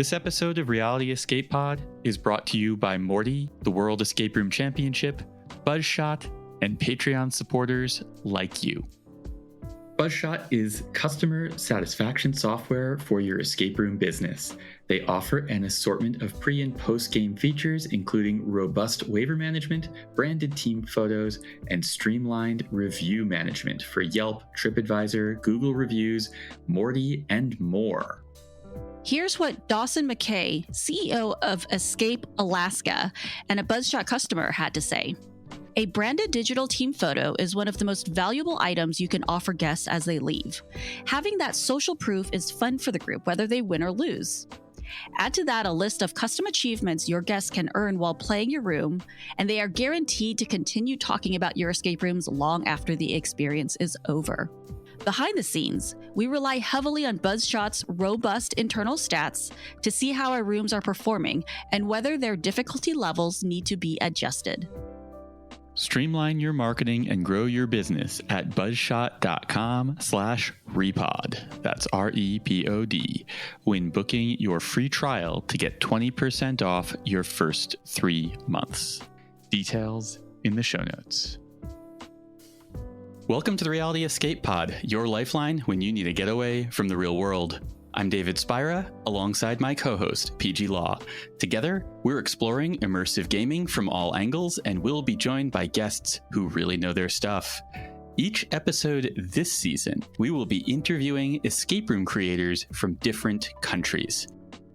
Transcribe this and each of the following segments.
This episode of Reality Escape Pod is brought to you by Morty, the World Escape Room Championship, Buzzshot, and Patreon supporters like you. Buzzshot is customer satisfaction software for your escape room business. They offer an assortment of pre- and post-game features, including robust waiver management, branded team photos, and streamlined review management for Yelp, TripAdvisor, Google Reviews, Morty, and more. Here's what Dawson McKay, CEO of Escape Alaska and a Buzzshot customer, had to say. A branded digital team photo is one of the most valuable items you can offer guests as they leave. Having that social proof is fun for the group, whether they win or lose. Add to that a list of custom achievements your guests can earn while playing your room, and they are guaranteed to continue talking about your escape rooms long after the experience is over. Behind the scenes, we rely heavily on Buzzshot's robust internal stats to see how our rooms are performing and whether their difficulty levels need to be adjusted. Streamline your marketing and grow your business at buzzshot.com/repod. That's REPOD. When booking your free trial to get 20% off your first 3 months. Details in the show notes. Welcome to the Reality Escape Pod, your lifeline when you need a getaway from the real world. I'm David Spira, alongside my co-host, PG Law. Together, we're exploring immersive gaming from all angles, and we'll be joined by guests who really know their stuff. Each episode this season, we will be interviewing escape room creators from different countries.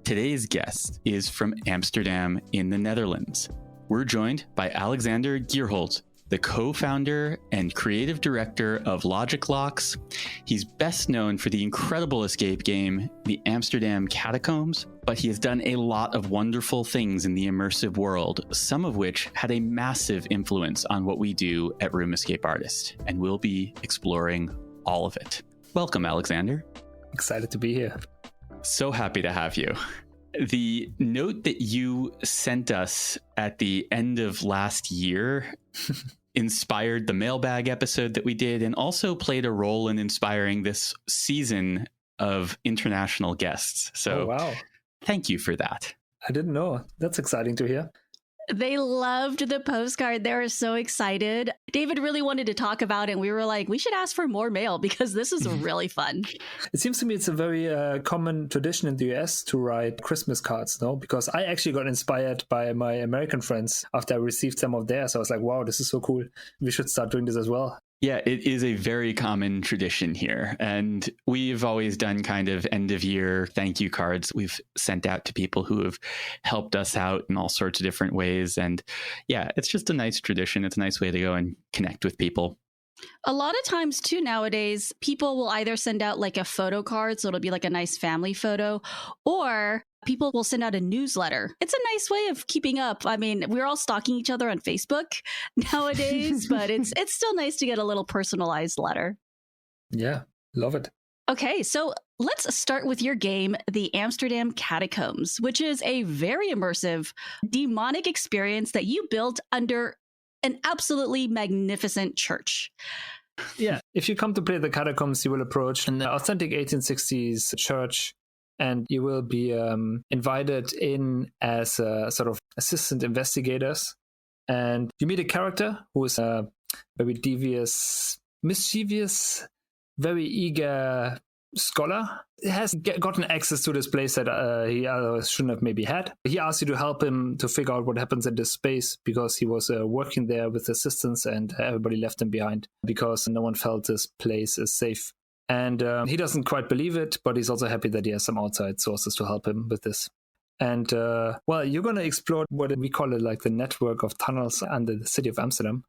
Today's guest is from Amsterdam in the Netherlands. We're joined by Alexander Gierholz, the co-founder and creative director of Logic Locks. He's best known for the incredible escape game, the Amsterdam Catacombs, but he has done a lot of wonderful things in the immersive world, some of which had a massive influence on what we do at Room Escape Artist, and we'll be exploring all of it. Welcome, Alexander. Excited to be here. So happy to have you. The note that you sent us at the end of last year inspired the mailbag episode that we did, and also played a role in inspiring this season of international guests. So wow. Thank you for that. I didn't know. That's exciting to hear. They loved the postcard. They were so excited. David really wanted to talk about it, and we were like, we should ask for more mail because this is really fun. It seems to me it's a very common tradition in the US to write Christmas cards, no? Because I actually got inspired by my American friends after I received some of theirs. I was like, wow, this is so cool. We should start doing this as well. Yeah, it is a very common tradition here. And we've always done kind of end of year thank you cards we've sent out to people who have helped us out in all sorts of different ways. And yeah, it's just a nice tradition. It's a nice way to go and connect with people. A lot of times too nowadays, people will either send out like a photo card, so it'll be like a nice family photo, or people will send out a newsletter. It's a nice way of keeping up. I mean, we're all stalking each other on Facebook nowadays, but it's still nice to get a little personalized letter. Yeah, love it. Okay, so let's start with your game, the Amsterdam Catacombs, which is a very immersive, demonic experience that you built under an absolutely magnificent church. Yeah, if you come to play the Catacombs, you will approach an authentic 1860s church, and you will be invited in as sort of assistant investigators. And you meet a character who is a very devious, mischievous, very eager scholar. He has gotten access to this place that he otherwise shouldn't have maybe had. He asks you to help him to figure out what happens in this space because he was working there with assistants and everybody left him behind because no one felt this place is safe. And he doesn't quite believe it, but he's also happy that he has some outside sources to help him with this. And well, you're going to explore what we call it like the network of tunnels under the city of Amsterdam,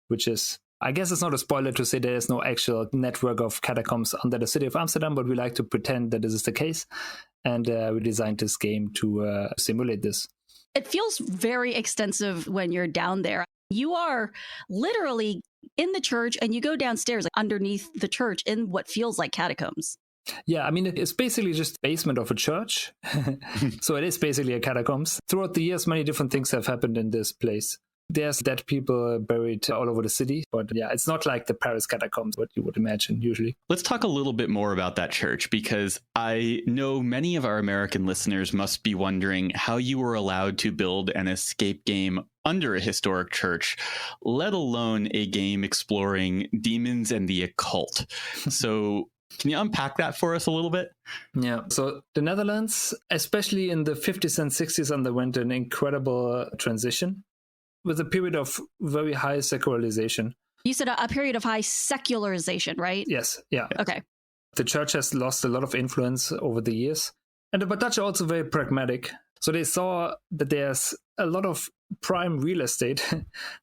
which is, I guess it's not a spoiler to say there is no actual network of catacombs under the city of Amsterdam, but we like to pretend that this is the case. And we designed this game to simulate this. It feels very extensive when you're down there. You are literally in the church and you go downstairs like underneath the church in what feels like catacombs. Yeah, I mean, it's basically just the basement of a church. So it is basically a catacombs. Throughout the years, many different things have happened in this place. There's dead people buried all over the city. But yeah, it's not like the Paris catacombs, what you would imagine usually. Let's talk a little bit more about that church, because I know many of our American listeners must be wondering how you were allowed to build an escape game under a historic church, let alone a game exploring demons and the occult. So can you unpack that for us a little bit? Yeah. So the Netherlands, especially in the 50s and 60s, underwent an incredible transition with a period of very high secularization. You said a period of high secularization, right? Yes. Yeah. Okay. The church has lost a lot of influence over the years. And the Dutch are also very pragmatic. So they saw that there's a lot of prime real estate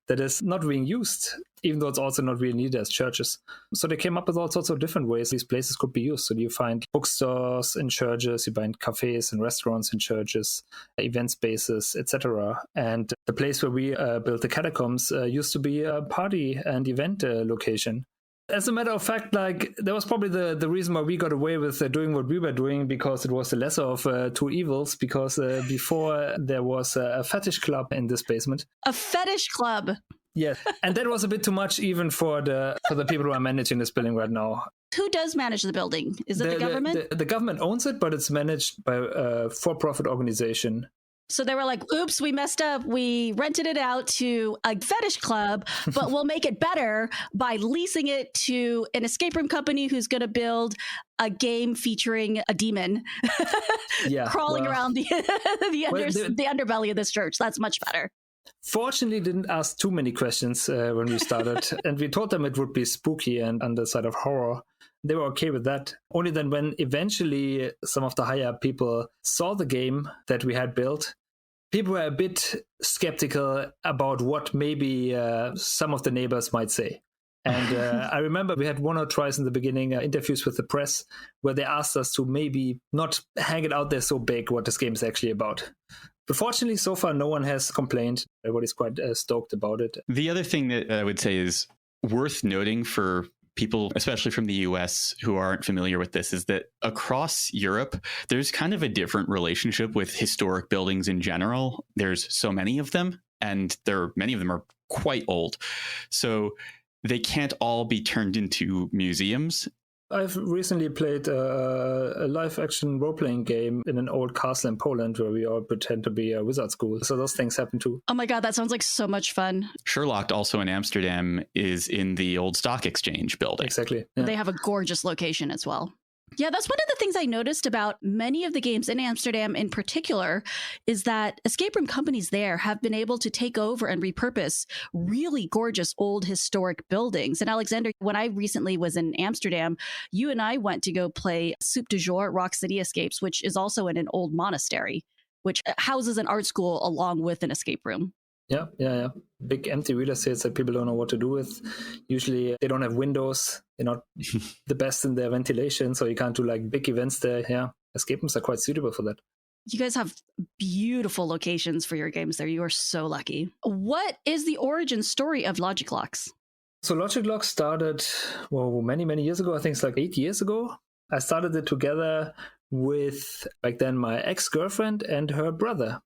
that is not being used, even though it's also not really needed as churches. So they came up with all sorts of different ways these places could be used. So you find bookstores in churches, you find cafes and restaurants in churches, event spaces, etc. And the place where we built the catacombs used to be a party and event location. As a matter of fact, like, that was probably the reason why we got away with doing what we were doing, because it was the lesser of two evils, because before there was a fetish club in this basement. A fetish club? Yes. And that was a bit too much even for the people who are managing this building right now. Who does manage the building? Is it the government? The government owns it, but it's managed by a for-profit organization. So they were like, oops, we messed up. We rented it out to a fetish club, but we'll make it better by leasing it to an escape room company who's going to build a game featuring a demon crawling around the underbelly of this church. That's much better. Fortunately, didn't ask too many questions when we started. And we told them it would be spooky and on the side of horror. They were okay with that. Only then when eventually some of the higher people saw the game that we had built, people were a bit skeptical about what maybe some of the neighbors might say. And I remember we had one or twice in the beginning interviews with the press where they asked us to maybe not hang it out there so big what this game is actually about. But fortunately, so far, no one has complained. Everybody's quite stoked about it. The other thing that I would say is worth noting for people, especially from the US, who aren't familiar with this, is that across Europe, there's kind of a different relationship with historic buildings in general. There's so many of them, and many of them are quite old. So they can't all be turned into museums. I've recently played a live-action role-playing game in an old castle in Poland where we all pretend to be a wizard school. So those things happen too. Oh my God, that sounds like so much fun. Sherlock, also in Amsterdam, is in the old stock exchange building. Exactly. Yeah. They have a gorgeous location as well. Yeah, that's one of the things I noticed about many of the games in Amsterdam in particular, is that escape room companies there have been able to take over and repurpose really gorgeous old historic buildings. And Alexander, when I recently was in Amsterdam, you and I went to go play Soup du Jour Rock City Escapes, which is also in an old monastery, which houses an art school along with an escape room. Yeah. Big empty real estates that people don't know what to do with. Usually they don't have windows. They're not the best in their ventilation, so you can't do like big events there. Yeah, escape rooms are quite suitable for that. You guys have beautiful locations for your games there. You are so lucky. What is the origin story of Logic Locks? So Logic Locks started, many, many years ago. I think it's like 8 years ago. I started it together with, back then, my ex-girlfriend and her brother,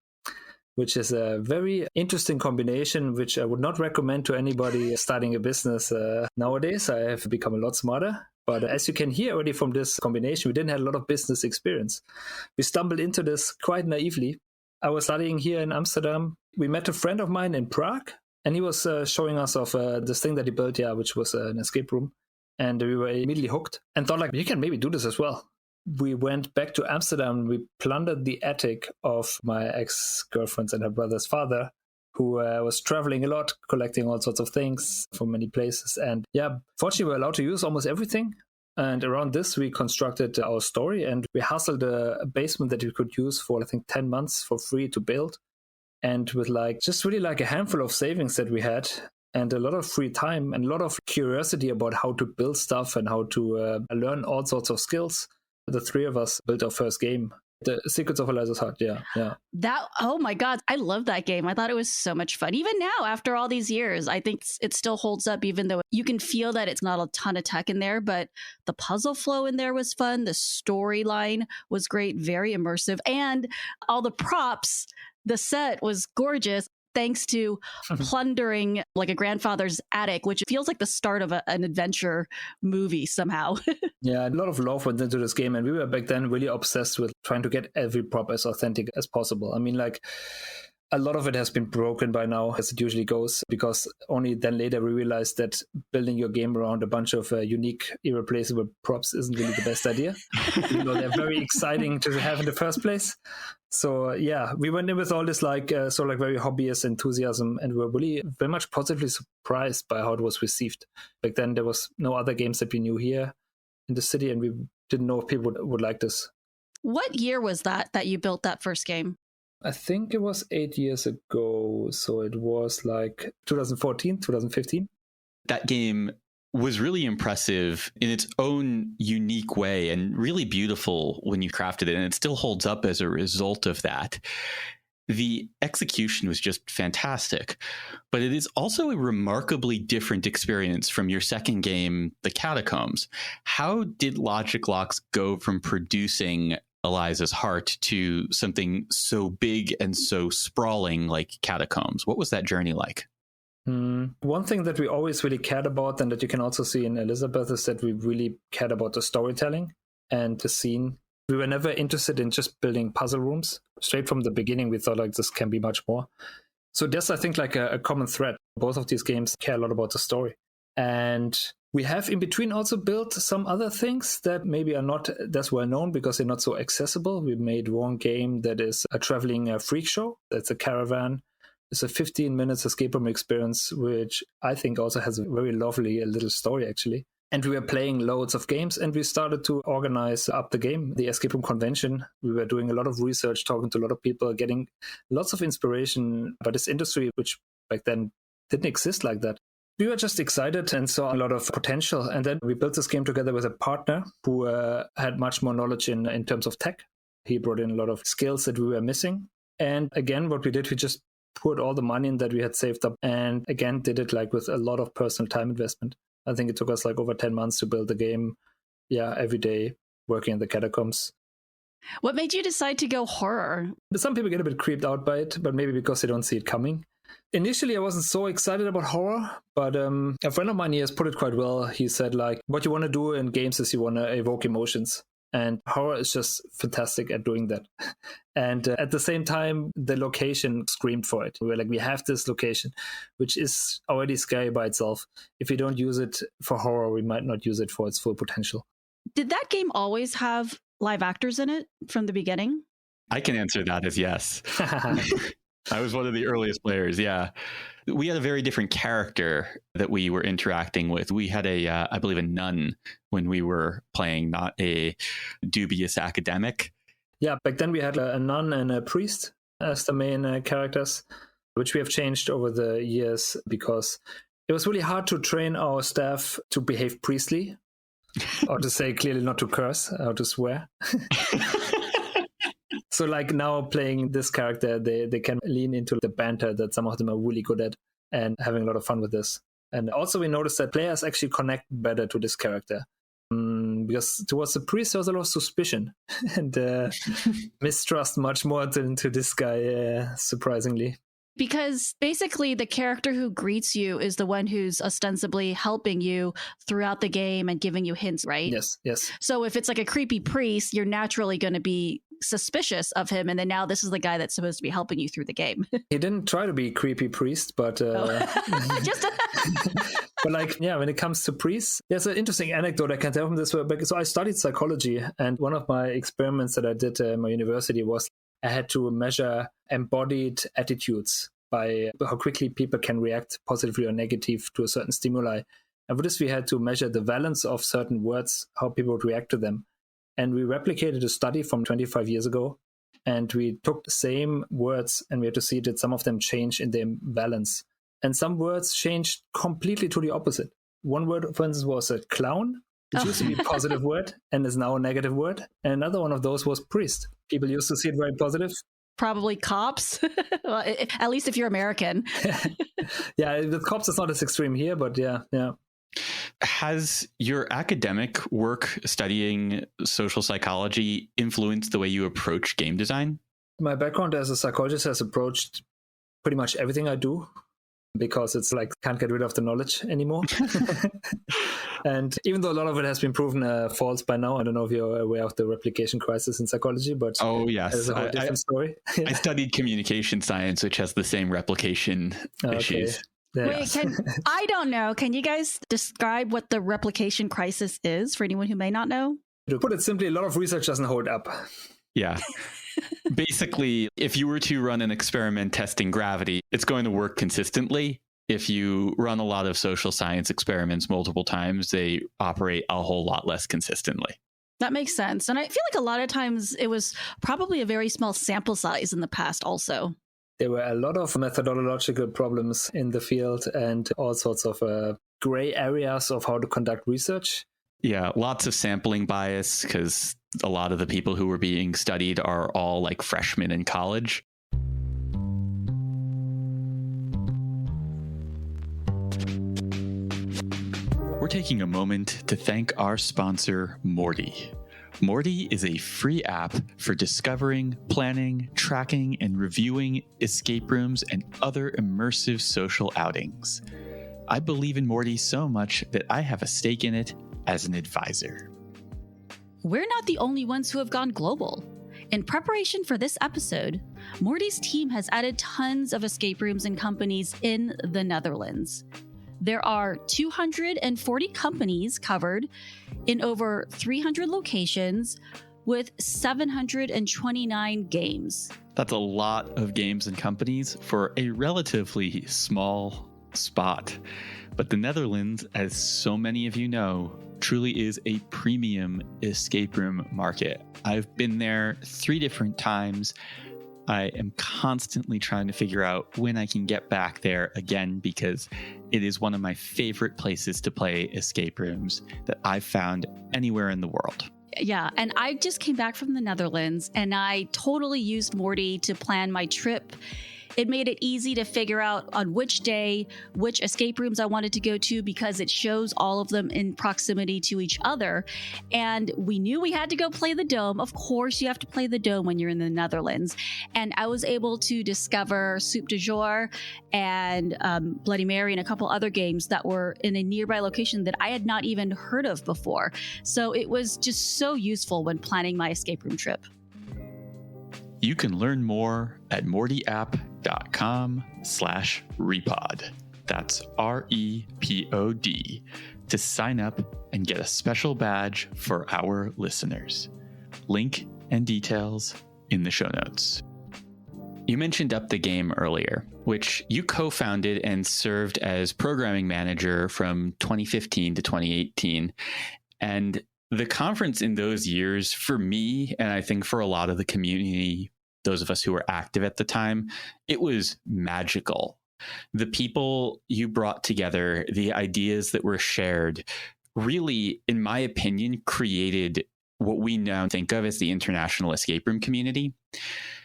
which is a very interesting combination, which I would not recommend to anybody starting a business nowadays. I have become a lot smarter. But as you can hear already from this combination, we didn't have a lot of business experience. We stumbled into this quite naively. I was studying here in Amsterdam. We met a friend of mine in Prague, and he was showing us of this thing that he built, which was an escape room. And we were immediately hooked and thought, like, you can maybe do this as well. We went back to Amsterdam. We plundered the attic of my ex-girlfriend's and her brother's father, who was traveling a lot, collecting all sorts of things from many places. And fortunately, we were allowed to use almost everything. And around this, we constructed our story, and we hustled a basement that we could use for, I think, 10 months for free to build. And with just really a handful of savings that we had, and a lot of free time and a lot of curiosity about how to build stuff and how to learn all sorts of skills, the three of us built our first game, The Secrets of Eliza's Heart. Yeah. Oh my God, I love that game. I thought it was so much fun. Even now, after all these years, I think it still holds up, even though you can feel that it's not a ton of tech in there, but the puzzle flow in there was fun. The storyline was great, very immersive, and all the props, the set was gorgeous. thanks to plundering like a grandfather's attic, which feels like the start of an adventure movie somehow. Yeah, a lot of love went into this game, and we were back then really obsessed with trying to get every prop as authentic as possible. I mean, like, a lot of it has been broken by now, as it usually goes, because only then later we realized that building your game around a bunch of unique, irreplaceable props isn't really the best idea. Even though they're very exciting to have in the first place. So yeah, we went in with all this like very hobbyist enthusiasm, and we were really very much positively surprised by how it was received. Back then, there was no other games that we knew here in the city, and we didn't know if people would like this. What year was that you built that first game? I think it was 8 years ago. So it was like 2014, 2015. That game was really impressive in its own unique way and really beautiful when you crafted it. And it still holds up as a result of that. The execution was just fantastic, but it is also a remarkably different experience from your second game, The Catacombs. How did Logic Locks go from producing Eliza's Heart to something so big and so sprawling like Catacombs? What was that journey like? One thing that we always really cared about, and that you can also see in Elizabeth, is that we really cared about the storytelling and the scene. We were never interested in just building puzzle rooms. Straight from the beginning, we thought like this can be much more. So there's, I think, like a common thread. Both of these games care a lot about the story. And we have in between also built some other things that maybe are not as well known because they're not so accessible. We made one game that is a traveling freak show. That's a caravan. It's a 15 minutes escape room experience, which I think also has a very lovely little story, actually. And we were playing loads of games, and we started to organize up the game, the escape room convention. We were doing a lot of research, talking to a lot of people, getting lots of inspiration by this industry, which back then didn't exist like that. We were just excited and saw a lot of potential. And then we built this game together with a partner who had much more knowledge in terms of tech. He brought in a lot of skills that we were missing. And again, what we did, we just put all the money in that we had saved up, and again did it like with a lot of personal time investment. I think it took us like over 10 months to build the game. Yeah, every day working in the catacombs. What made you decide to go horror? Some people get a bit creeped out by it, but maybe because they don't see it coming. Initially, I wasn't so excited about horror, but a friend of mine, he has put it quite well. He said, like, what you want to do in games is you want to evoke emotions. And horror is just fantastic at doing that. And at the same time, the location screamed for it. We were like, we have this location, which is already scary by itself. If we don't use it for horror, we might not use it for its full potential. Did that game always have live actors in it from the beginning? I can answer that as yes. I was one of the earliest players, yeah. We had a very different character that we were interacting with. We had I believe, a nun when we were playing, not a dubious academic. Yeah, back then we had a nun and a priest as the main characters, which we have changed over the years because it was really hard to train our staff to behave priestly, or to say clearly not to curse, or to swear. So like now playing this character, they can lean into the banter that some of them are really good at and having a lot of fun with this. And also we noticed that players actually connect better to this character because towards the priest there was a lot of suspicion and mistrust much more to this guy, surprisingly. Because basically the character who greets you is the one who's ostensibly helping you throughout the game and giving you hints, right? Yes. So if it's like a creepy priest, you're naturally going to be suspicious of him. And then now this is the guy that's supposed to be helping you through the game. He didn't try to be creepy priest, but... Just But like, yeah, when it comes to priests, there's an interesting anecdote I can tell from this. So I studied psychology, and one of my experiments that I did at my university was I had to measure embodied attitudes by how quickly people can react positively or negative to a certain stimuli. And for this, we had to measure the valence of certain words, how people would react to them. And we replicated a study from 25 years ago. And we took the same words and we had to see that some of them change in their valence. And some words changed completely to the opposite. One word, for instance, was a clown, which used to be a positive word and is now a negative word. And another one of those was priest. People used to see it very positive. Probably cops, well, at least if you're American. Yeah, the cops is not as extreme here, but yeah. Has your academic work studying social psychology influenced the way you approach game design? My background as a psychologist has approached pretty much everything I do, because it's like can't get rid of the knowledge anymore. And even though a lot of it has been proven false by now, I don't know if you're aware of the replication crisis in psychology, but oh yes, it's a whole different story. I studied communication science, which has the same replication issues. Yeah. Wait, I don't know. Can you guys describe what the replication crisis is for anyone who may not know? To put it simply, a lot of research doesn't hold up. Yeah. Basically, if you were to run an experiment testing gravity, it's going to work consistently. If you run a lot of social science experiments multiple times, they operate a whole lot less consistently. That makes sense. And I feel like a lot of times it was probably a very small sample size in the past also. There were a lot of methodological problems in the field and all sorts of gray areas of how to conduct research. Yeah, lots of sampling bias because a lot of the people who were being studied are all like freshmen in college. We're taking a moment to thank our sponsor, Morty. Morty is a free app for discovering, planning, tracking, and reviewing escape rooms and other immersive social outings. I believe in Morty so much that I have a stake in it as an advisor. We're not the only ones who have gone global. In preparation for this episode, Morty's team has added tons of escape rooms and companies in the Netherlands. There are 240 companies covered in over 300 locations with 729 games. That's a lot of games and companies for a relatively small spot. But the Netherlands, as so many of you know, truly is a premium escape room market. I've been there 3 different times. I am constantly trying to figure out when I can get back there again because it is one of my favorite places to play escape rooms that I've found anywhere in the world. Yeah, and I just came back from the Netherlands and I totally used Morty to plan my trip. It made it easy to figure out on which day, which escape rooms I wanted to go to because it shows all of them in proximity to each other. And we knew we had to go play the Dome. Of course, you have to play the Dome when you're in the Netherlands. And I was able to discover Soup du Jour and Bloody Mary and a couple other games that were in a nearby location that I had not even heard of before. So it was just so useful when planning my escape room trip. You can learn more at mortyapp.com/repod. That's REPOD to sign up and get a special badge for our listeners. Link and details in the show notes. You mentioned Up the Game earlier, which you co-founded and served as programming manager from 2015 to 2018. And the conference in those years, for me, and I think for a lot of the community, those of us who were active at the time, it was magical. The people you brought together, the ideas that were shared, really, in my opinion, created what we now think of as the international escape room community.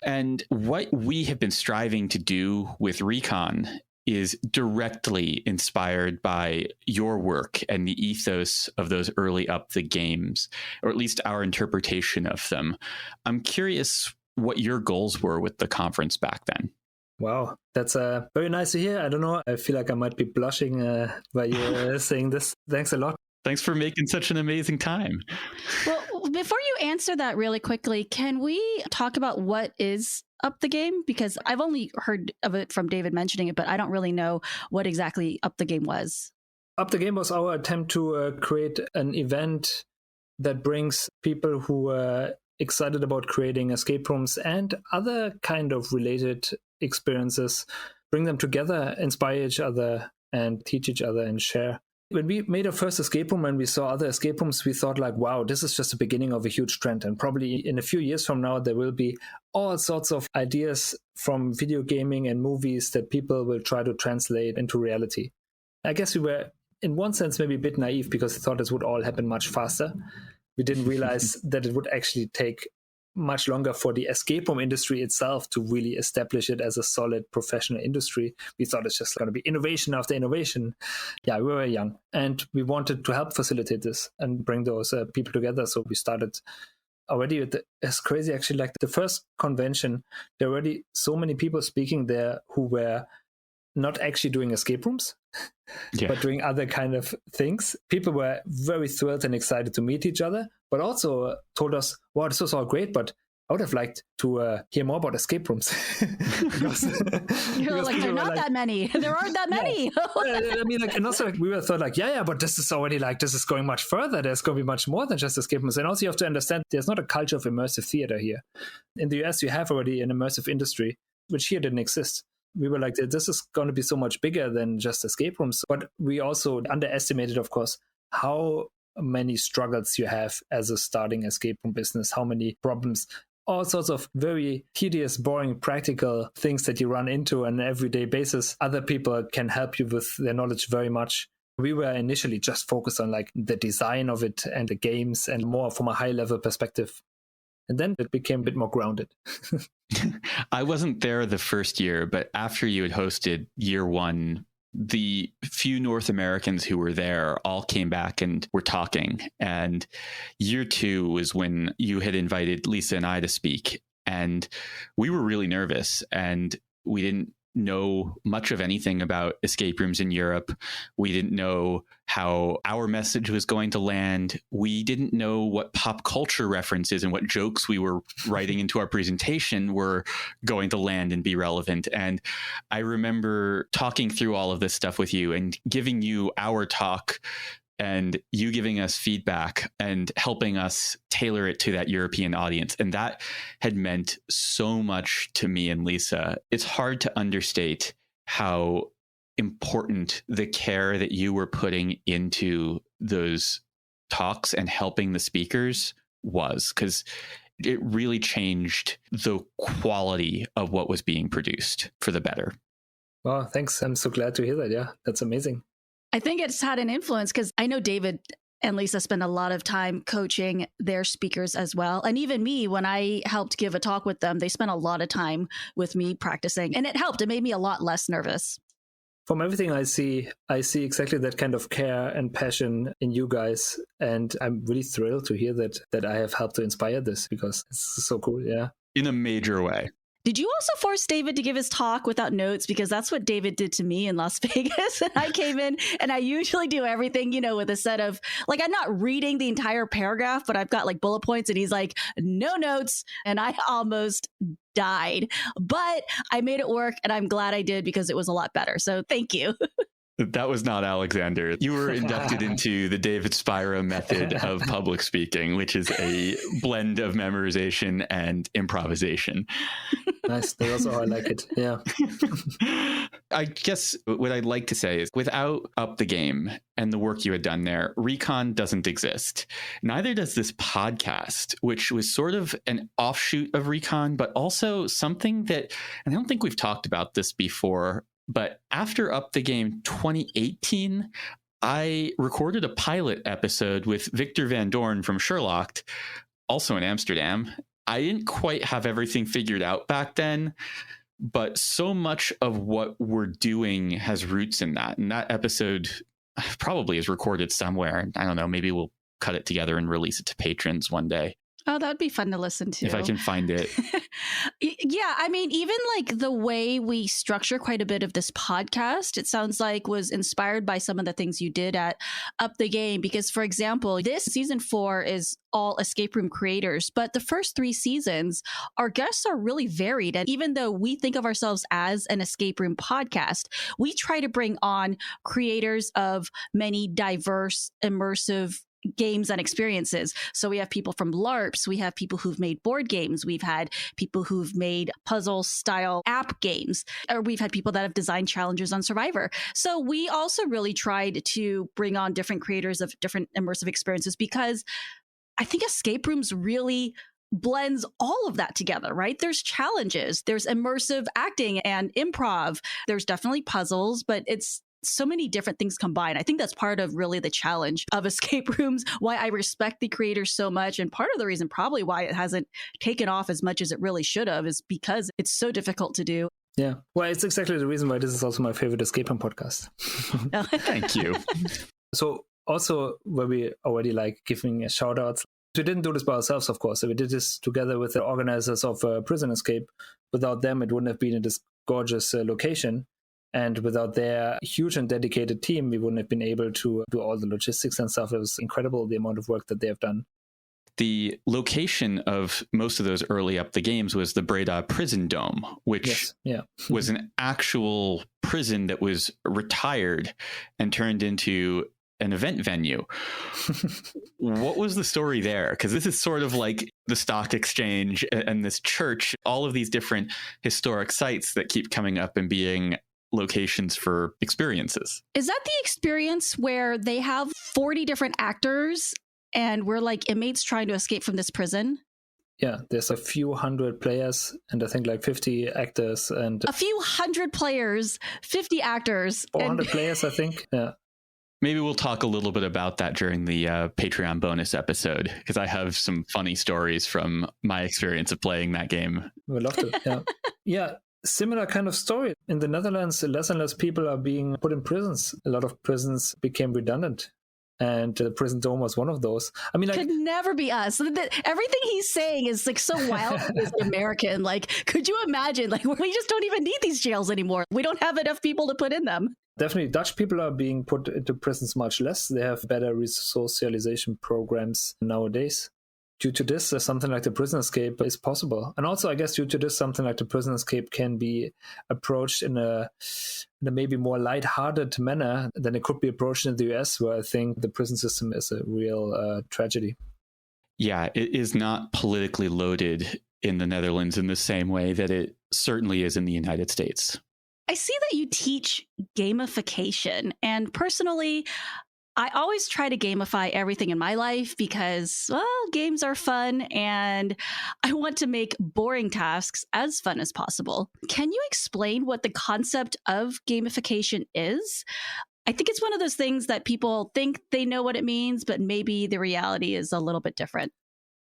And what we have been striving to do with Recon is directly inspired by your work and the ethos of those early Up the Games, or at least our interpretation of them. I'm curious what your goals were with the conference back then. Wow, that's very nice to hear. I don't know, I feel like I might be blushing by you saying this. Thanks a lot. Thanks for making such an amazing time. Well, before you answer that really quickly, can we talk about what is Up the Game? Because I've only heard of it from David mentioning it, but I don't really know what exactly Up the Game was. Up the Game was our attempt to create an event that brings people who are excited about creating escape rooms and other kind of related experiences, bring them together, inspire each other, and teach each other and share. When we made our first escape room and we saw other escape rooms, we thought like, wow, this is just the beginning of a huge trend. And probably in a few years from now, there will be all sorts of ideas from video gaming and movies that people will try to translate into reality. I guess we were, in one sense, maybe a bit naive because we thought this would all happen much faster. We didn't realize that it would actually take much longer for the escape room industry itself to really establish it as a solid professional industry. We thought it's just going to be innovation after innovation. Yeah, we were young and we wanted to help facilitate this and bring those people together. So we started already it's crazy actually. Like the first convention, there were already so many people speaking there who were not actually doing escape rooms, but doing other kind of things. People were very thrilled and excited to meet each other, but also told us, wow, this was all great, but I would have liked to hear more about escape rooms. You're like, there are not that many. There aren't that many. I mean, like, and also like, we were thought like, yeah, but this is already like, this is going much further. There's going to be much more than just escape rooms. And also you have to understand there's not a culture of immersive theater here. In the US, you have already an immersive industry, which here didn't exist. We were like, this is going to be so much bigger than just escape rooms. But we also underestimated, of course, how many struggles you have as a starting escape room business, how many problems, all sorts of very tedious, boring, practical things that you run into on an everyday basis. Other people can help you with their knowledge very much. We were initially just focused on like the design of it and the games and more from a high level perspective. And then it became a bit more grounded. I wasn't there the first year, but after you had hosted year one, the few North Americans who were there all came back and were talking. And year two was when you had invited Lisa and I to speak. And we were really nervous and we didn't know much of anything about escape rooms in Europe. We didn't know how our message was going to land. We didn't know what pop culture references and what jokes we were writing into our presentation were going to land and be relevant. And I remember talking through all of this stuff with you and giving you our talk and you giving us feedback and helping us tailor it to that European audience. And that had meant so much to me and Lisa. It's hard to understate how important the care that you were putting into those talks and helping the speakers was, because it really changed the quality of what was being produced for the better. Wow, thanks. I'm so glad to hear that. Yeah, that's amazing. I think it's had an influence because I know David and Lisa spend a lot of time coaching their speakers as well. And even me, when I helped give a talk with them, they spent a lot of time with me practicing and it helped. It made me a lot less nervous. From everything I see exactly that kind of care and passion in you guys. And I'm really thrilled to hear that I have helped to inspire this because it's so cool. Yeah. In a major way. Did you also force David to give his talk without notes? Because that's what David did to me in Las Vegas. And I came in and I usually do everything, with a set of, like, I'm not reading the entire paragraph, but I've got like bullet points and he's like, no notes. And I almost died, but I made it work and I'm glad I did because it was a lot better. So thank you. That was not Alexander. You were inducted into the David Spira method of public speaking, which is a blend of memorization and improvisation. Nice. That's also how I like it. Yeah. I guess what I'd like to say is without Up the Game and the work you had done there, Recon doesn't exist. Neither does this podcast, which was sort of an offshoot of Recon, but also something that, and I don't think we've talked about this before, but after Up the Game 2018, I recorded a pilot episode with Victor Van Doorn from Sherlock, also in Amsterdam. I didn't quite have everything figured out back then, but so much of what we're doing has roots in that. And that episode probably is recorded somewhere. I don't know, maybe we'll cut it together and release it to patrons one day. Oh, that would be fun to listen to. If I can find it. Yeah, I mean, even like the way we structure quite a bit of this podcast, it sounds like was inspired by some of the things you did at Up the Game. Because, for example, this season 4 is all escape room creators, but the first 3 seasons, our guests are really varied. And even though we think of ourselves as an escape room podcast, we try to bring on creators of many diverse, immersive games and experiences. So we have people from LARPs, we have people who've made board games, we've had people who've made puzzle style app games, or we've had people that have designed challenges on Survivor. So we also really tried to bring on different creators of different immersive experiences because I think escape rooms really blends all of that together, right? There's challenges, there's immersive acting and improv, there's definitely puzzles, but it's so many different things combined. I think that's part of really the challenge of escape rooms, why I respect the creators so much. And part of the reason probably why it hasn't taken off as much as it really should have is because it's so difficult to do. Yeah. Well, it's exactly the reason why this is also my favorite escape room podcast. Thank you. So also where we already like giving a shout out We didn't do this by ourselves, of course. So we did this together with the organizers of Prison Escape. Without them, it wouldn't have been in this gorgeous location. And without their huge and dedicated team, we wouldn't have been able to do all the logistics and stuff. It was incredible, the amount of work that they have done. The location of most of those early up the games was the Breda Prison Dome, which was an actual prison that was retired and turned into an event venue. What was the story there? Because this is sort of like the stock exchange and this church, all of these different historic sites that keep coming up and being locations for experiences. Is that the experience where they have 40 different actors and we're like inmates trying to escape from this prison? Yeah, there's a few hundred players and I think like 50 actors and a few hundred players, 50 actors. 400 players, I think. Yeah. Maybe we'll talk a little bit about that during the Patreon bonus episode, because I have some funny stories from my experience of playing that game. We'd love to. Yeah. Yeah. Similar kind of story. In the Netherlands, less and less people are being put in prisons. A lot of prisons became redundant. And the prison dome was one of those. I mean, like, could never be us. Everything he's saying is like so wildly American. Like, could you imagine? Like, we just don't even need these jails anymore. We don't have enough people to put in them. Definitely, Dutch people are being put into prisons much less. They have better resocialization programs nowadays. Due to this, something like the Prison Escape is possible. And also, I guess, due to this, something like the Prison Escape can be approached in a maybe more lighthearted manner than it could be approached in the US, where I think the prison system is a real tragedy. Yeah, it is not politically loaded in the Netherlands in the same way that it certainly is in the United States. I see that you teach gamification, and personally, I always try to gamify everything in my life because, well, games are fun and I want to make boring tasks as fun as possible. Can you explain what the concept of gamification is? I think it's one of those things that people think they know what it means, but maybe the reality is a little bit different.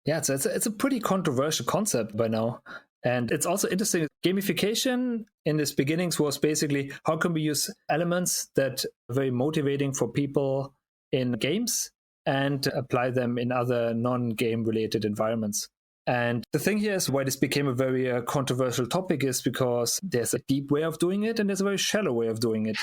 Yeah, it's a pretty controversial concept by now. And it's also interesting. Gamification in its beginnings was basically how can we use elements that are very motivating for people in games and apply them in other non-game related environments. And the thing here is why this became a very controversial topic is because there's a deep way of doing it and there's a very shallow way of doing it.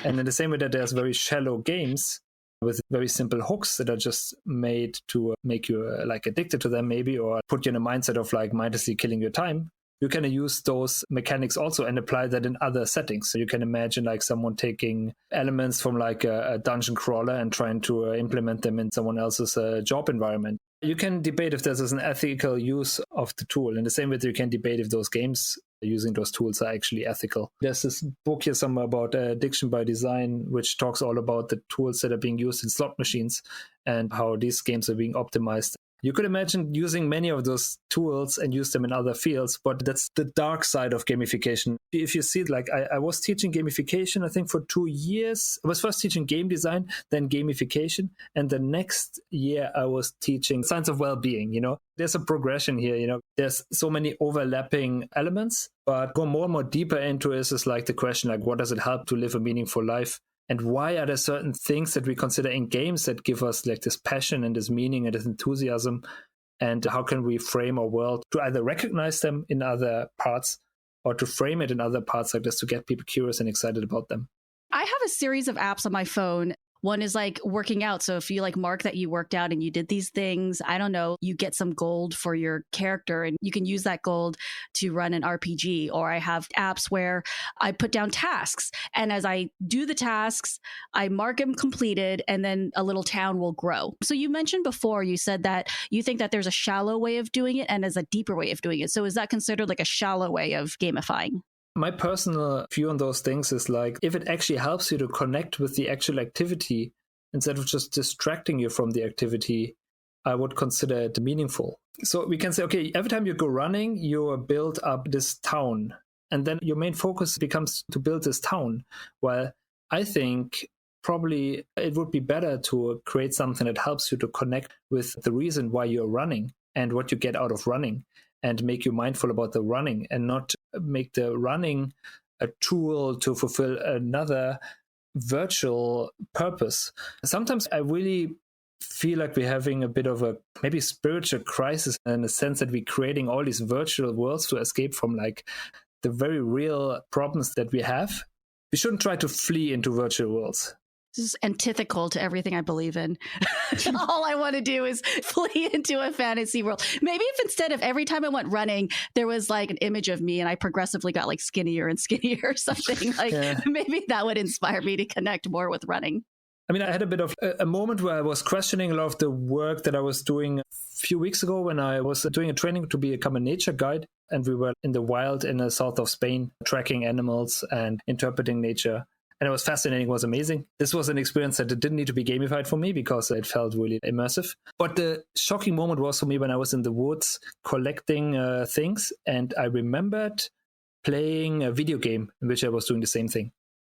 And in the same way that there's very shallow games with very simple hooks that are just made to make you like addicted to them maybe, or put you in a mindset of like mindlessly killing your time. You can use those mechanics also and apply that in other settings. So you can imagine like someone taking elements from like a dungeon crawler and trying to implement them in someone else's job environment. You can debate if there's an ethical use of the tool. In the same way that you can debate if those games using those tools are actually ethical. There's this book here somewhere about addiction by design, which talks all about the tools that are being used in slot machines and how these games are being optimized. You could imagine using many of those tools and use them in other fields, but that's the dark side of gamification. If you see it, like I was teaching gamification, I think for 2 years. I was first teaching game design, then gamification. And the next year I was teaching science of well-being, There's a progression here, There's so many overlapping elements, but go more and more deeper into it is like the question, like what does it help to live a meaningful life? And why are there certain things that we consider in games that give us like this passion and this meaning and this enthusiasm? And how can we frame our world to either recognize them in other parts or to frame it in other parts like this to get people curious and excited about them? I have a series of apps on my phone. One is like working out. So if you like mark that you worked out and you did these things, I don't know, you get some gold for your character and you can use that gold to run an RPG. Or I have apps where I put down tasks. And as I do the tasks, I mark them completed and then a little town will grow. So you mentioned before, you said that you think that there's a shallow way of doing it and there's a deeper way of doing it. So is that considered like a shallow way of gamifying? My personal view on those things is like, if it actually helps you to connect with the actual activity, instead of just distracting you from the activity, I would consider it meaningful. So we can say, okay, every time you go running, you build up this town. And then your main focus becomes to build this town. Well, I think probably it would be better to create something that helps you to connect with the reason why you're running and what you get out of running, and make you mindful about the running and not make the running a tool to fulfill another virtual purpose. Sometimes I really feel like we're having a bit of a maybe spiritual crisis in the sense that we're creating all these virtual worlds to escape from like the very real problems that we have. We shouldn't try to flee into virtual worlds. This is antithetical to everything I believe in. All I want to do is flee into a fantasy world. Maybe if instead of every time I went running, there was like an image of me and I progressively got like skinnier and skinnier or something. Like maybe that would inspire me to connect more with running. I mean, I had a bit of a moment where I was questioning a lot of the work that I was doing a few weeks ago when I was doing a training to become a nature guide. And we were in the wild in the south of Spain, tracking animals and interpreting nature. And it was fascinating. It was amazing. This was an experience that didn't need to be gamified for me because it felt really immersive. But the shocking moment was for me when I was in the woods collecting things. And I remembered playing a video game in which I was doing the same thing.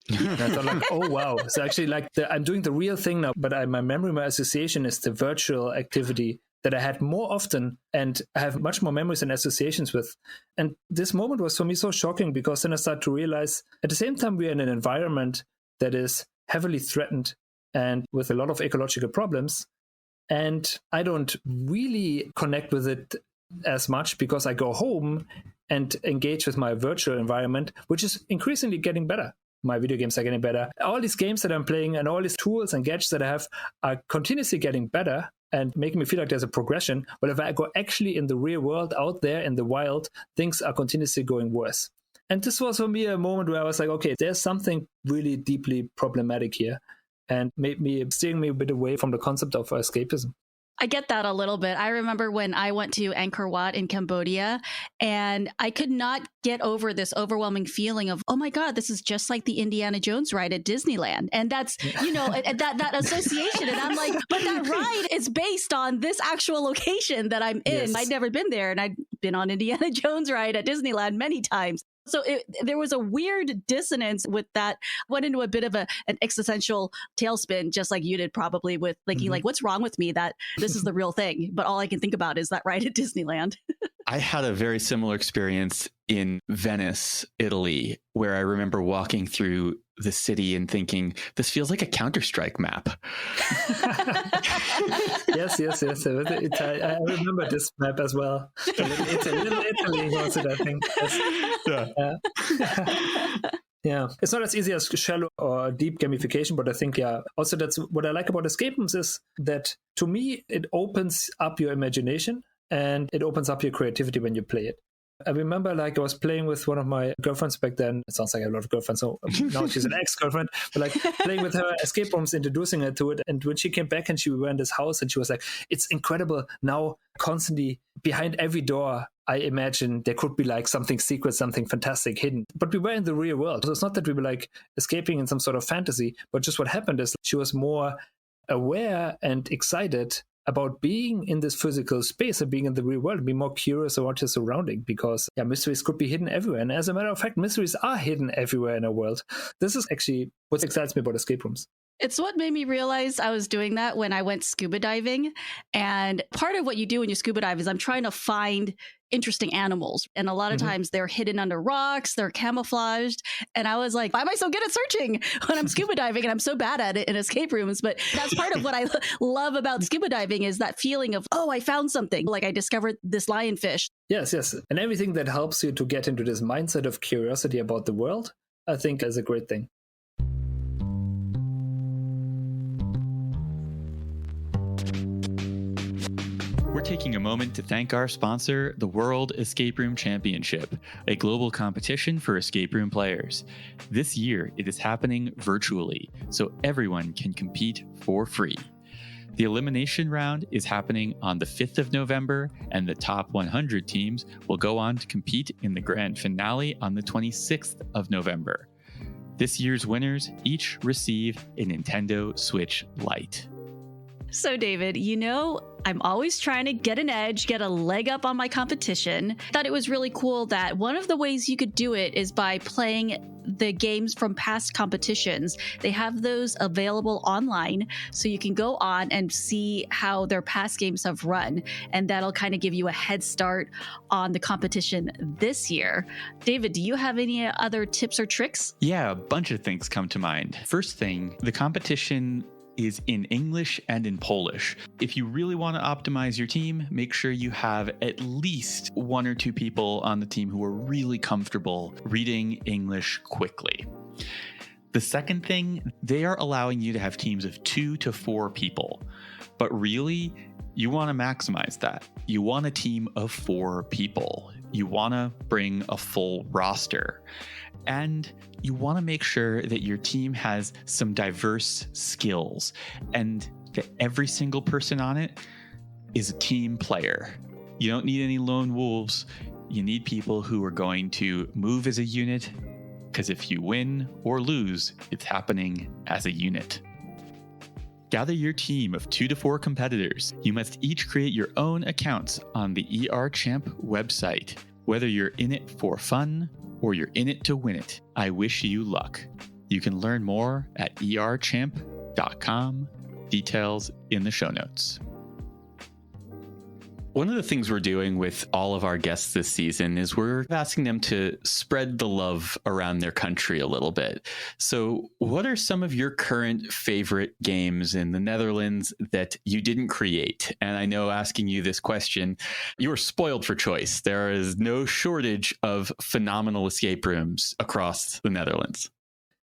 And I thought like, oh, wow. So actually like I'm doing the real thing now, but my memory, my association is the virtual activity that I had more often and I have much more memories and associations with. And this moment was for me so shocking because then I started to realize at the same time we're in an environment that is heavily threatened and with a lot of ecological problems. And I don't really connect with it as much because I go home and engage with my virtual environment, which is increasingly getting better. My video games are getting better. All these games that I'm playing and all these tools and gadgets that I have are continuously getting better and making me feel like there's a progression. But if I go actually in the real world out there in the wild, things are continuously going worse. And this was for me a moment where I was like, okay, there's something really deeply problematic here and steering me a bit away from the concept of escapism. I get that a little bit. I remember when I went to Angkor Wat in Cambodia and I could not get over this overwhelming feeling of, oh my God, this is just like the Indiana Jones ride at Disneyland. And that's, that association. And I'm like, but that ride is based on this actual location that I'm in. Yes. I'd never been there and I'd been on Indiana Jones ride at Disneyland many times. So there was a weird dissonance with that. Went into a bit of an existential tailspin, just like you did probably with thinking like, what's wrong with me that this is the real thing? But all I can think about is that ride at Disneyland. I had a very similar experience in Venice, Italy, where I remember walking through the city and thinking, this feels like a Counter-Strike map. Yes. I remember this map as well. Little Italy was it, I think. Yeah, it's not as easy as shallow or deep gamification, but I think, also that's what I like about escape rooms is that to me, it opens up your imagination and it opens up your creativity when you play it. I remember like I was playing with one of my girlfriends back then. It sounds like I have a lot of girlfriends, so now she's an ex-girlfriend, but like playing with her escape rooms, introducing her to it. And when she came back and we were in this house and she was like, it's incredible. Now constantly behind every door, I imagine there could be like something secret, something fantastic hidden. But we were in the real world. So it's not that we were like escaping in some sort of fantasy, but just what happened is she was more aware and excited about being in this physical space and being in the real world, be more curious about your surrounding because mysteries could be hidden everywhere. And as a matter of fact, mysteries are hidden everywhere in our world. This is actually what excites me about escape rooms. It's what made me realize I was doing that when I went scuba diving. And part of what you do when you scuba dive is I'm trying to find interesting animals. And a lot of times they're hidden under rocks, they're camouflaged. And I was like, why am I so good at searching when I'm scuba diving? And I'm so bad at it in escape rooms. But that's part of what I love about scuba diving is that feeling of, oh, I found something. Like I discovered this lionfish. Yes. And everything that helps you to get into this mindset of curiosity about the world, I think is a great thing. We're taking a moment to thank our sponsor, the World Escape Room Championship, a global competition for escape room players. This year, it is happening virtually, so everyone can compete for free. The elimination round is happening on the 5th of November, and the top 100 teams will go on to compete in the grand finale on the 26th of November. This year's winners each receive a Nintendo Switch Lite. So, David, I'm always trying to get an edge, get a leg up on my competition. Thought it was really cool that one of the ways you could do it is by playing the games from past competitions. They have those available online, so you can go on and see how their past games have run. And that'll kind of give you a head start on the competition this year. David, do you have any other tips or tricks? Yeah, a bunch of things come to mind. First thing, the competition is in English and in Polish. If you really want to optimize your team, make sure you have at least 1 or 2 people on the team who are really comfortable reading English quickly. The second thing, they are allowing you to have teams of 2 to 4 people. But really, you want to maximize that. You want a team of 4 people. You want to bring a full roster. And you want to make sure that your team has some diverse skills and that every single person on it is a team player. You don't need any lone wolves. You need people who are going to move as a unit, because if you win or lose, it's happening as a unit. Gather your team of 2 to 4 competitors. You must each create your own accounts on the ERChamp website. Whether you're in it for fun or you're in it to win it, I wish you luck. You can learn more at erchamp.com. Details in the show notes. One of the things we're doing with all of our guests this season is we're asking them to spread the love around their country a little bit. So what are some of your current favorite games in the Netherlands that you didn't create? And I know asking you this question, you're spoiled for choice. There is no shortage of phenomenal escape rooms across the Netherlands.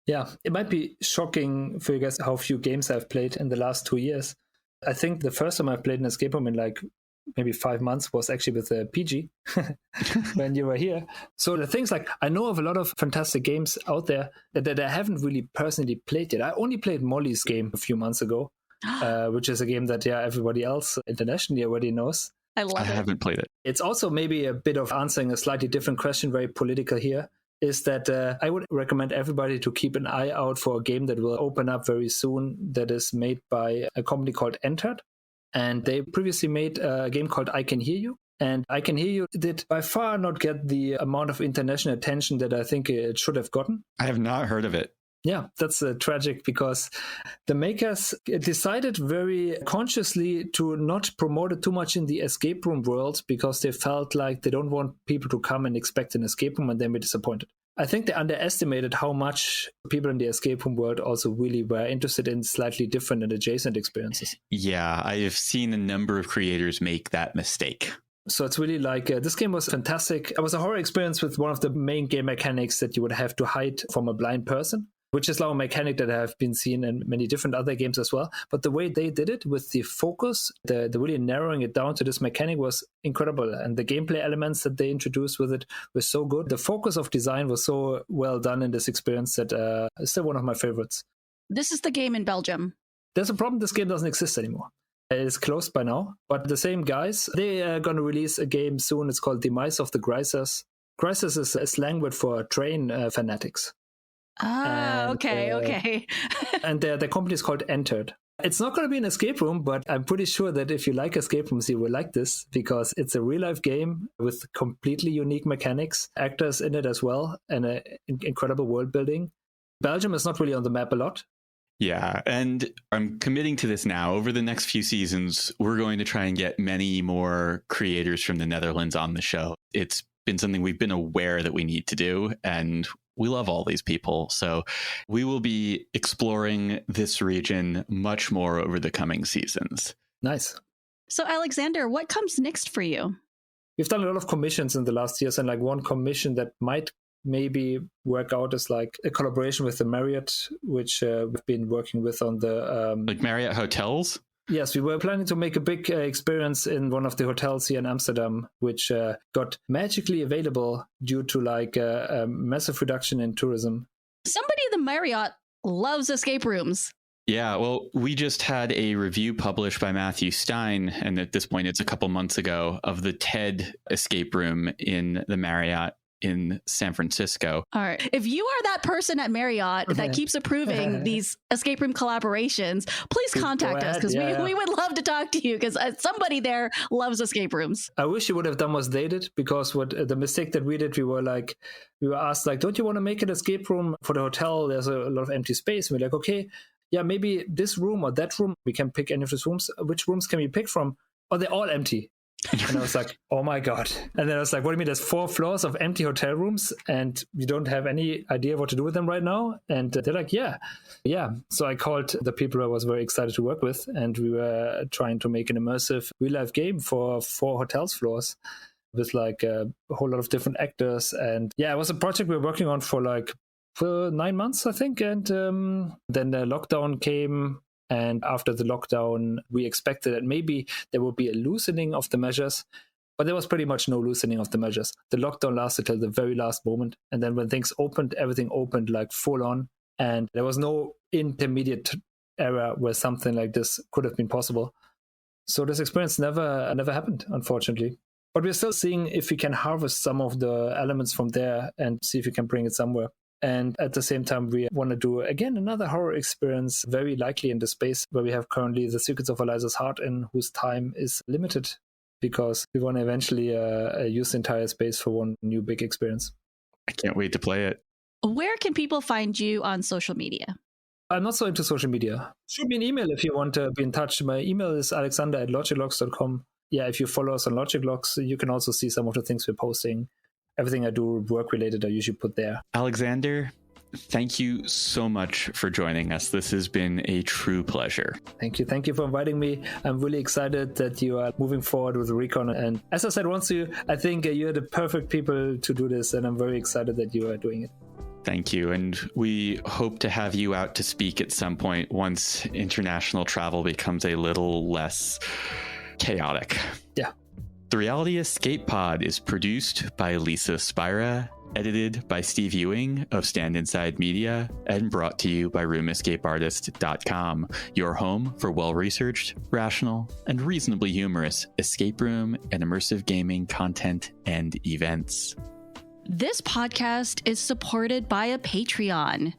Yeah, it might be shocking for you guys how few games I've played in the last 2 years. I think the first time I played an escape room in like maybe 5 months was actually with PG when you were here. So the things like, I know of a lot of fantastic games out there that I haven't really personally played yet. I only played Molly's game a few months ago, which is a game that everybody else internationally already knows. I love it. I haven't played it. It's also maybe a bit of answering a slightly different question, very political here, is that I would recommend everybody to keep an eye out for a game that will open up very soon that is made by a company called Entered. And they previously made a game called I Can Hear You. And I Can Hear You did by far not get the amount of international attention that I think it should have gotten. I have not heard of it. Yeah, that's tragic because the makers decided very consciously to not promote it too much in the escape room world because they felt like they don't want people to come and expect an escape room and then be disappointed. I think they underestimated how much people in the escape room world also really were interested in slightly different and adjacent experiences. Yeah, I have seen a number of creators make that mistake. So it's really like, this game was fantastic. It was a horror experience with one of the main game mechanics that you would have to hide from a blind person, which is now a mechanic that I have been seen in many different other games as well. But the way they did it with the focus, the really narrowing it down to this mechanic was incredible. And the gameplay elements that they introduced with it were so good. The focus of design was so well done in this experience that it's still one of my favorites. This is the game in Belgium. There's a problem. This game doesn't exist anymore. It is closed by now. But the same guys, they are going to release a game soon. It's called Demise of the Grisers. Grisers is a slang word for train fanatics. Ah, okay. And the company is called Entered. It's not going to be an escape room, but I'm pretty sure that if you like escape rooms, you will like this because it's a real-life game with completely unique mechanics, actors in it as well, and incredible world building. Belgium is not really on the map a lot. Yeah, and I'm committing to this now. Over the next few seasons, we're going to try and get many more creators from the Netherlands on the show. It's been something we've been aware that we need to do, and we love all these people. So we will be exploring this region much more over the coming seasons. Nice. So Alexander, what comes next for you? We've done a lot of commissions in the last years, and like one commission that might maybe work out is like a collaboration with the Marriott, which we've been working with on the... like Marriott hotels? Yes, we were planning to make a big experience in one of the hotels here in Amsterdam, which got magically available due to like a massive reduction in tourism. Somebody in the Marriott loves escape rooms. Yeah, well, we just had a review published by Matthew Stein, and at this point it's a couple months ago, of the TED escape room in the Marriott in San Francisco. All right. If you are that person at Marriott that keeps approving these escape room collaborations, please contact us because we would love to talk to you because somebody there loves escape rooms. I wish you would have done what they did because what the mistake that we did, we were asked like, don't you want to make an escape room for the hotel? There's a lot of empty space. And we're like, okay, yeah, maybe this room or that room, we can pick any of these rooms. Which rooms can we pick from? Oh, they're all empty. And I was like, oh my God. And then I was like, what do you mean? There's 4 floors of empty hotel rooms and you don't have any idea what to do with them right now? And they're like, yeah. So I called the people I was very excited to work with, and we were trying to make an immersive real-life game for 4 hotels floors with like a whole lot of different actors. And yeah, it was a project we were working on for 9 months, I think. And then the lockdown came. And after the lockdown, we expected that maybe there would be a loosening of the measures, but there was pretty much no loosening of the measures. The lockdown lasted till the very last moment. And then when things opened, everything opened like full on. And there was no intermediate era where something like this could have been possible. So this experience never happened, unfortunately. But we're still seeing if we can harvest some of the elements from there and see if we can bring it somewhere. And at the same time, we want to do, again, another horror experience, very likely in the space where we have currently the Secrets of Eliza's Heart, and whose time is limited because we want to eventually use the entire space for one new big experience. I can't wait to play it. Where can people find you on social media? I'm not so into social media. Shoot me an email if you want to be in touch. My email is alexander@logiclogs.com. Yeah, if you follow us on Logiclogs, you can also see some of the things we're posting. Everything I do work-related, I usually put there. Alexander, thank you so much for joining us. This has been a true pleasure. Thank you. Thank you for inviting me. I'm really excited that you are moving forward with Recon. And as I said once, I think you're the perfect people to do this. And I'm very excited that you are doing it. Thank you. And we hope to have you out to speak at some point once international travel becomes a little less chaotic. Yeah. The Reality Escape Pod is produced by Lisa Spira, edited by Steve Ewing of Stand Inside Media, and brought to you by RoomEscapeArtist.com, your home for well-researched, rational, and reasonably humorous escape room and immersive gaming content and events. This podcast is supported by a Patreon.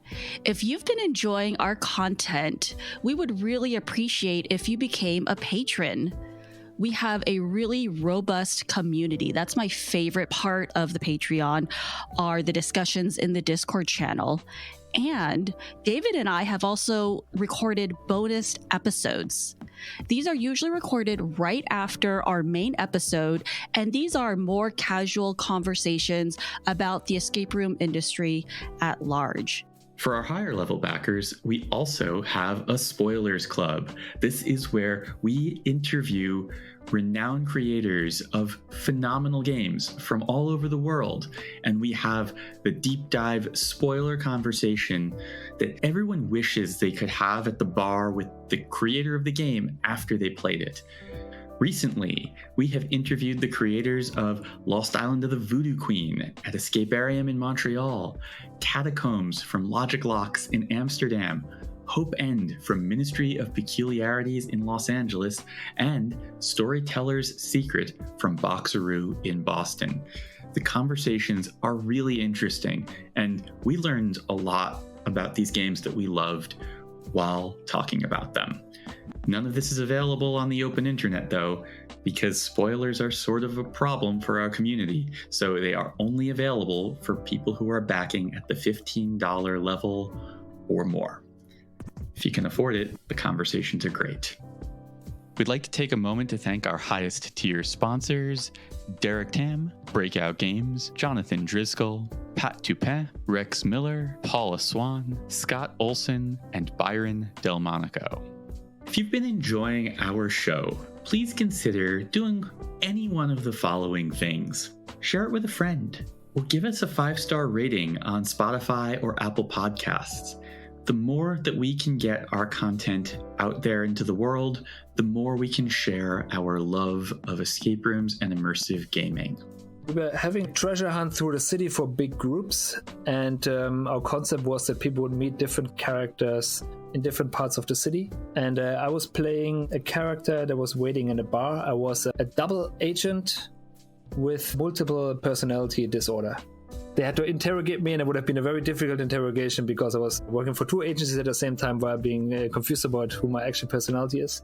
If you've been enjoying our content, we would really appreciate if you became a patron. We have a really robust community. That's my favorite part of the Patreon, are the discussions in the Discord channel. And David and I have also recorded bonus episodes. These are usually recorded right after our main episode, and these are more casual conversations about the escape room industry at large. For our higher level backers, we also have a Spoilers Club. This is where we interview renowned creators of phenomenal games from all over the world. And we have the deep dive spoiler conversation that everyone wishes they could have at the bar with the creator of the game after they played it. Recently, we have interviewed the creators of Lost Island of the Voodoo Queen at Escaparium in Montreal, Catacombs from Logic Locks in Amsterdam, Hope End from Ministry of Peculiarities in Los Angeles, and Storyteller's Secret from Boxeroo in Boston. The conversations are really interesting, and we learned a lot about these games that we loved while talking about them. None of this is available on the open internet, though, because spoilers are sort of a problem for our community, so they are only available for people who are backing at the $15 level or more. If you can afford it, the conversations are great. We'd like to take a moment to thank our highest tier sponsors, Derek Tam, Breakout Games, Jonathan Driscoll, Pat Toupin, Rex Miller, Paula Swan, Scott Olson, and Byron Delmonico. If you've been enjoying our show, please consider doing any one of the following things. Share it with a friend, or give us a 5-star rating on Spotify or Apple Podcasts. The more that we can get our content out there into the world, the more we can share our love of escape rooms and immersive gaming. We were having a treasure hunt through the city for big groups, and our concept was that people would meet different characters in different parts of the city. And I was playing a character that was waiting in a bar. I was a double agent with multiple personality disorder. They had to interrogate me, and it would have been a very difficult interrogation because I was working for two agencies at the same time while being confused about who my actual personality is.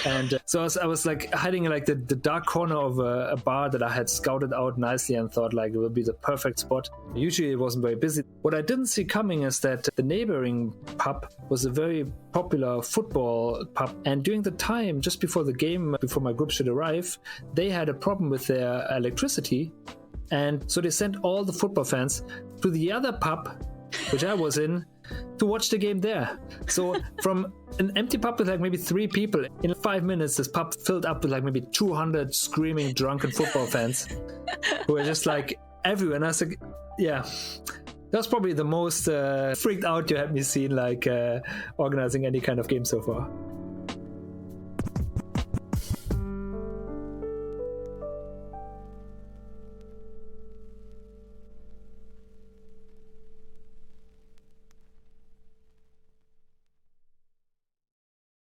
And so I was like hiding in like the dark corner of a bar that I had scouted out nicely and thought like it would be the perfect spot. Usually it wasn't very busy. What I didn't see coming is that the neighboring pub was a very popular football pub, and during the time just before the game, before my group should arrive, they had a problem with their electricity, and so they sent all the football fans to the other pub, which I was in, to watch the game there. So from an empty pub with like maybe 3 people, in 5 minutes this pub filled up with like maybe 200 screaming drunken football fans who were just like everywhere. And I was like, yeah, that was probably the most freaked out you had me seen like organizing any kind of game so far.